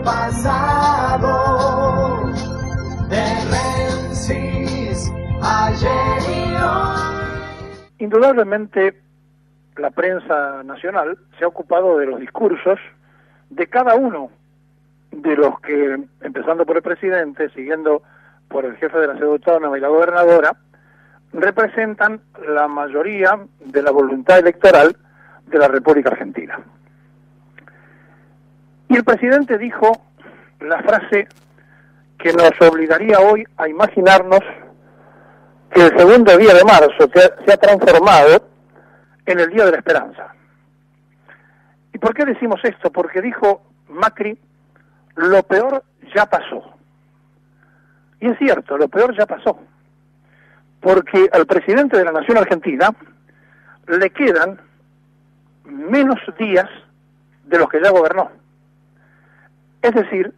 pasado, de Menzies, ayer y hoy. Indudablemente la prensa nacional se ha ocupado de los discursos de cada uno de los que, empezando por el presidente, siguiendo por el jefe de la Ciudad Autónoma y la gobernadora, representan la mayoría de la voluntad electoral de la República Argentina. Y el presidente dijo la frase que nos obligaría hoy a imaginarnos que el segundo día de marzo se ha transformado en el Día de la Esperanza. ¿Y por qué decimos esto? Porque dijo Macri, lo peor ya pasó. Y es cierto, lo peor ya pasó. Porque al presidente de la Nación Argentina le quedan menos días de los que ya gobernó. Es decir,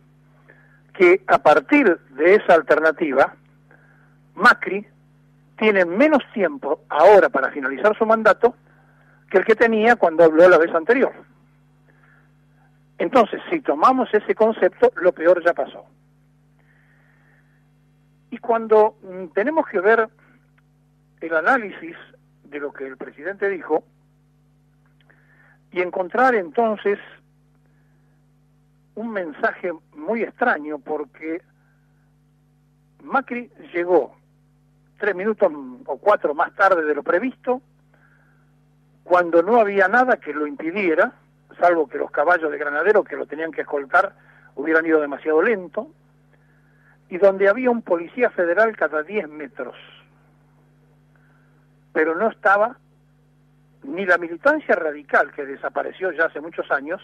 que a partir de esa alternativa, Macri tiene menos tiempo ahora para finalizar su mandato que el que tenía cuando habló la vez anterior. Entonces, si tomamos ese concepto, lo peor ya pasó. Y cuando tenemos que ver el análisis de lo que el presidente dijo y encontrar entonces un mensaje muy extraño, porque Macri llegó 3 minutos o 4 más tarde de lo previsto, cuando no había nada que lo impidiera, salvo que los caballos de Granadero que lo tenían que escoltar hubieran ido demasiado lento, y donde había un policía federal cada 10 metros. Pero no estaba ni la militancia radical, que desapareció ya hace muchos años,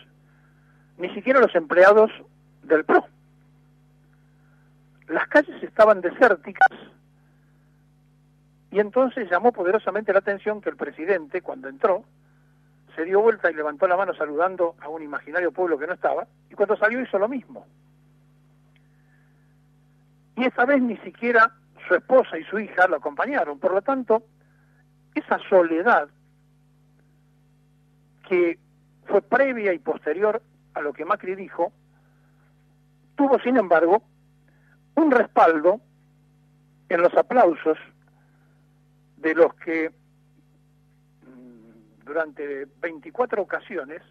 ni siquiera los empleados del PRO. Las calles estaban desérticas, y entonces llamó poderosamente la atención que el presidente, cuando entró, se dio vuelta y levantó la mano saludando a un imaginario pueblo que no estaba, y cuando salió hizo lo mismo. Y esta vez ni siquiera su esposa y su hija lo acompañaron. Por lo tanto, esa soledad que fue previa y posterior a lo que Macri dijo, tuvo sin embargo un respaldo en los aplausos de los que durante 24 ocasiones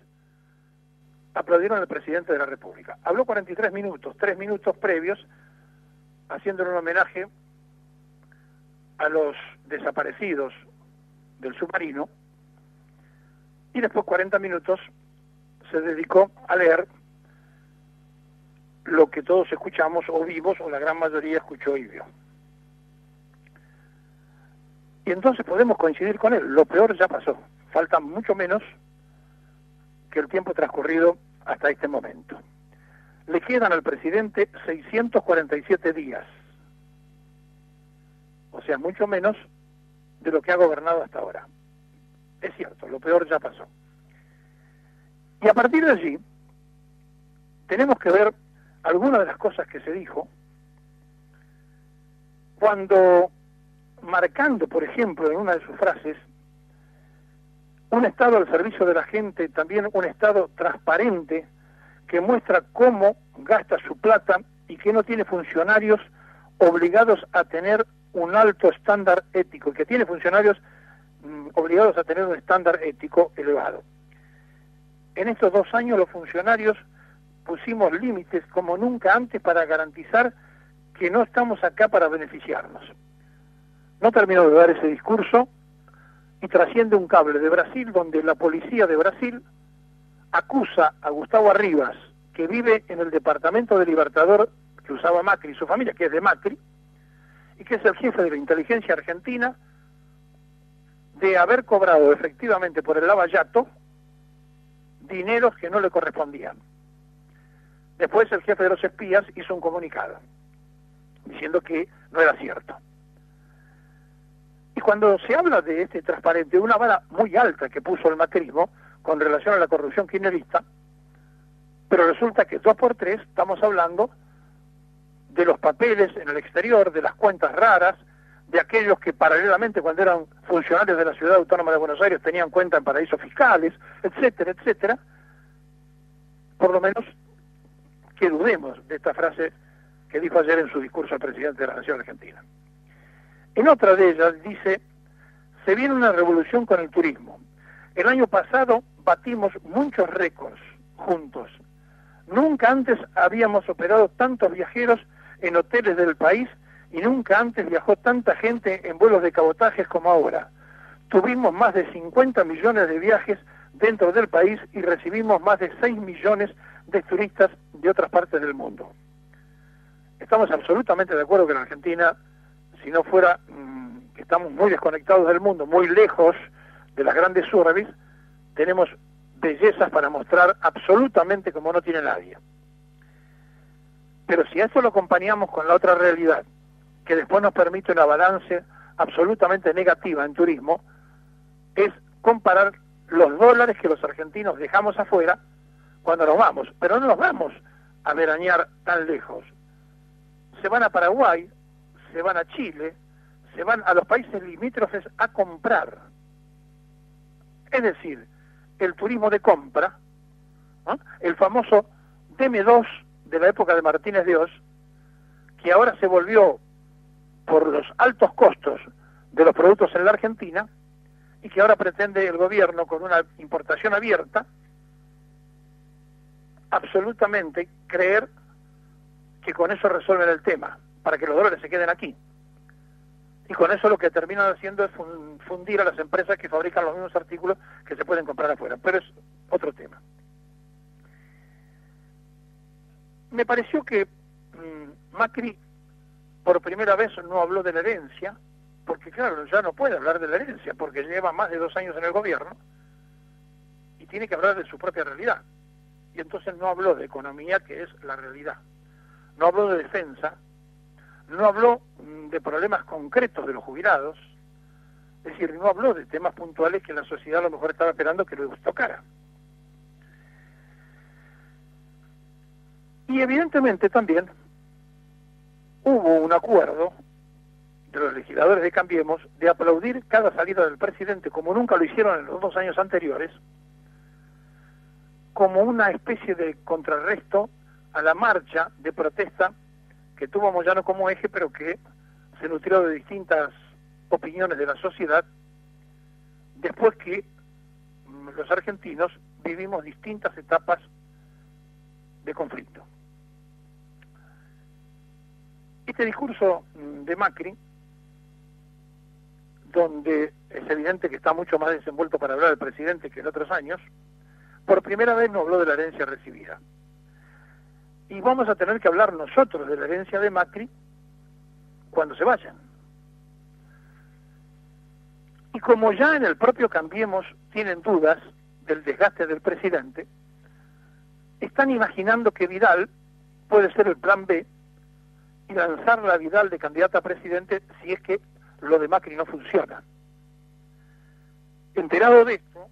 aplaudieron al presidente de la República. Habló 43 minutos, 3 minutos previos, haciéndole un homenaje a los desaparecidos del submarino, y después 40 minutos se dedicó a leer lo que todos escuchamos o vimos, o la gran mayoría escuchó y vio. Y entonces podemos coincidir con él, lo peor ya pasó, falta mucho menos que el tiempo transcurrido hasta este momento. Le quedan al presidente 647 días, o sea, mucho menos de lo que ha gobernado hasta ahora. Es cierto, lo peor ya pasó. Y a partir de allí, tenemos que ver algunas de las cosas que se dijo, cuando, marcando, por ejemplo, en una de sus frases, un Estado al servicio de la gente, también un Estado transparente, que muestra cómo gasta su plata y que no tiene funcionarios obligados a tener un alto estándar ético, y que tiene funcionarios obligados a tener un estándar ético elevado. En estos 2 años los funcionarios pusimos límites como nunca antes para garantizar que no estamos acá para beneficiarnos. No terminó de dar ese discurso y trasciende un cable de Brasil, donde la policía de Brasil acusa a Gustavo Arribas, que vive en el departamento de Libertador que usaba Macri y su familia, que es de Macri, y que es el jefe de la inteligencia argentina, de haber cobrado efectivamente por el Lavallato dineros que no le correspondían. Después el jefe de los espías hizo un comunicado diciendo que no era cierto. Y cuando se habla de este transparente, una vara muy alta que puso el macrismo con relación a la corrupción kirchnerista, pero resulta que 2 por 3 estamos hablando de los papeles en el exterior, de las cuentas raras, de aquellos que paralelamente cuando eran funcionarios de la Ciudad Autónoma de Buenos Aires tenían cuenta en paraísos fiscales, etcétera, etcétera. Por lo menos que dudemos de esta frase que dijo ayer en su discurso al presidente de la Nación Argentina. En otra de ellas dice: se viene una revolución con el turismo. El año pasado batimos muchos récords juntos. Nunca antes habíamos operado tantos viajeros en hoteles del país y nunca antes viajó tanta gente en vuelos de cabotajes como ahora. Tuvimos más de 50 millones de viajes dentro del país y recibimos más de 6 millones de turistas de otras partes del mundo. Estamos absolutamente de acuerdo que en Argentina, si no fuera que estamos muy desconectados del mundo, muy lejos de las grandes urbes, tenemos bellezas para mostrar absolutamente como no tiene nadie. Pero si a esto lo acompañamos con la otra realidad, que después nos permite una balance absolutamente negativa en turismo, es comparar los dólares que los argentinos dejamos afuera cuando nos vamos. Pero no nos vamos a veranear tan lejos. Se van a Paraguay, se van a Chile, se van a los países limítrofes a comprar. Es decir, el turismo de compra, ¿no? El famoso DM2 de la época de Martínez de Oz, que ahora se volvió por los altos costos de los productos en la Argentina y que ahora pretende el gobierno con una importación abierta absolutamente creer que con eso resuelven el tema, para que los dólares se queden aquí. Y con eso lo que terminan haciendo es fundir a las empresas que fabrican los mismos artículos que se pueden comprar afuera. Pero es otro tema. Me pareció que Macri por primera vez no habló de la herencia, porque claro, ya no puede hablar de la herencia, porque lleva más de 2 años en el gobierno y tiene que hablar de su propia realidad. Y entonces no habló de economía, que es la realidad. No habló de defensa, no habló de problemas concretos de los jubilados, es decir, no habló de temas puntuales que la sociedad a lo mejor estaba esperando que les tocara. Y evidentemente también hubo un acuerdo de los legisladores de Cambiemos de aplaudir cada salida del presidente, como nunca lo hicieron en los 2 años anteriores, como una especie de contrarresto a la marcha de protesta que tuvo Moyano como eje, pero que se nutrió de distintas opiniones de la sociedad, después que los argentinos vivimos distintas etapas de conflicto. Este discurso de Macri, donde es evidente que está mucho más desenvuelto para hablar del presidente que en otros años, por primera vez no habló de la herencia recibida. Y vamos a tener que hablar nosotros de la herencia de Macri cuando se vayan. Y como ya en el propio Cambiemos tienen dudas del desgaste del presidente, están imaginando que Vidal puede ser el plan B y lanzarla a Vidal de candidata a presidente si es que lo de Macri no funciona. Enterado de esto,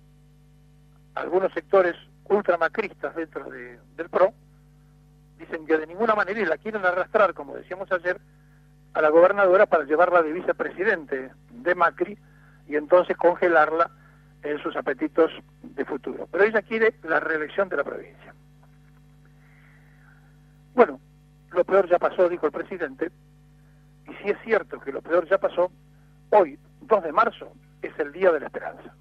algunos sectores ultramacristas dentro del PRO dicen que de ninguna manera y la quieren arrastrar, como decíamos ayer, a la gobernadora para llevarla de vicepresidente de Macri y entonces congelarla en sus apetitos de futuro. Pero ella quiere la reelección de la provincia. Bueno, lo peor ya pasó, dijo el presidente, y si es cierto que lo peor ya pasó, hoy, 2 de marzo, es el día de la esperanza.